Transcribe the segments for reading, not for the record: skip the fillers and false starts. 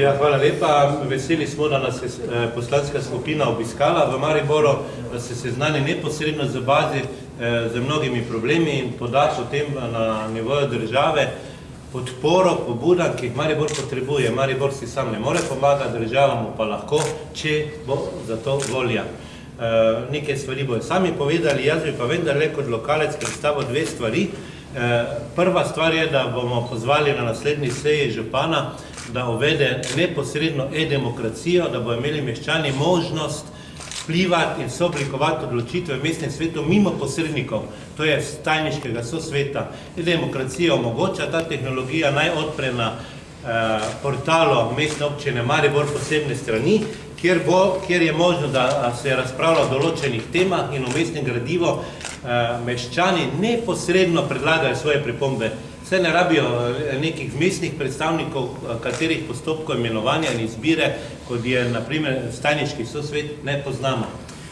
Ja, hvala lepa. Veseli smo, da nas je poslanska skupina obiskala v Mariboru, da se seznani neposredno z bazi z mnogimi problemi in podati o tem na nivoju države podporo, pobudam, ki jih Maribor potrebuje. Maribor si sam ne more pomagati, država mu pa lahko, če bo za to volja. Nekaj stvari bojo sami povedali, jaz bi pa vendarle kot lokalec predstavil dve stvari. Prva stvar je, da bomo pozvali na naslednji seji župana, da uvede neposredno e-demokracijo, da bodo imeli meščani možnost vplivati in sooblikovati odločitve v mestnem svetu mimo posrednikov, to je tajniškega sosveta. E-demokracija omogoča, ta tehnologija naj odpre na portalu mestne občine Maribor posebne strani, kjer je možno, da se razpravlja o določenih temah in v mestnem gradivu meščani neposredno predlagajo svoje pripombe. Vse ne rabijo nekih mestnih predstavnikov, katerih postopkov imenovanja in izbire, kot je na primer tajniški sosvet, ne poznamo.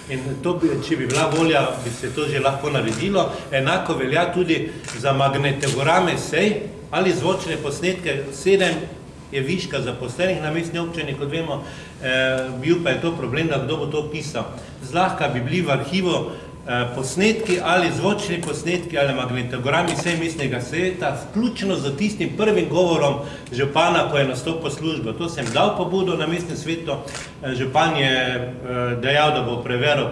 In to, če bi bila volja, bi se to že lahko naredilo. Enako velja tudi za magnetograme sej ali zvočne posnetke. 7 je viška zaposlenih na mestni občini, kot vemo, bil pa je to problem, da kdo bo to pisal. Zlahka bi bili v arhivu posnetki ali zvočni posnetki ali magnetogrami sej mestnega sveta, vključno z tistim prvim govorom župana, ko je nastopil službo. To sem dal pobudo na mestnem svetu, župan je dejal, da bo preveril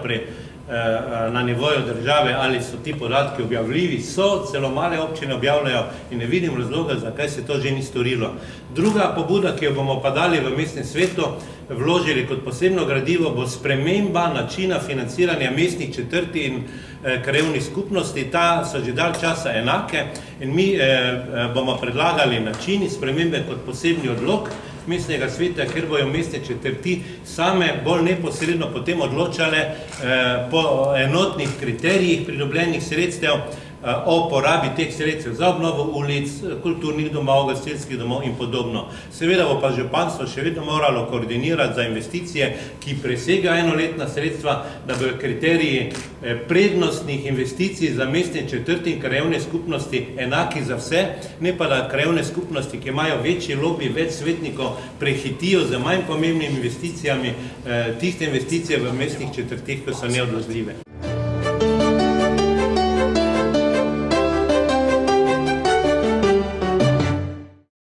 na nivoju države, ali so ti podatki objavljivi, so, celo male občine objavljajo in ne vidim razloga, zakaj se to že ni storilo. Druga pobuda, ki jo bomo pa dali v mestnem svetu, vložili kot posebno gradivo, bo sprememba načina financiranja mestnih četrti in krajevnih skupnosti. Ta so že dalj časa enake in mi bomo predlagali način spremembe kot posebni odlok mestnega sveta, ker bojo mestne četrti same bolj neposredno potem odločale po enotnih kriterijih pridobljenih sredstev o porabi teh sredstev za obnovo ulic, kulturnih domov, gasilskih domov in podobno. Seveda bo pa županstvo še vedno moralo koordinirati za investicije, ki presegajo enoletna sredstva, da bojo kriteriji prednostnih investicij za mestne četrti in krajevne skupnosti enaki za vse, ne pa da krajevne skupnosti, ki imajo večji lobby, več svetnikov, prehitijo z manj pomembnimi investicijami tiste investicije v mestnih četrtih, ki so neodložljive.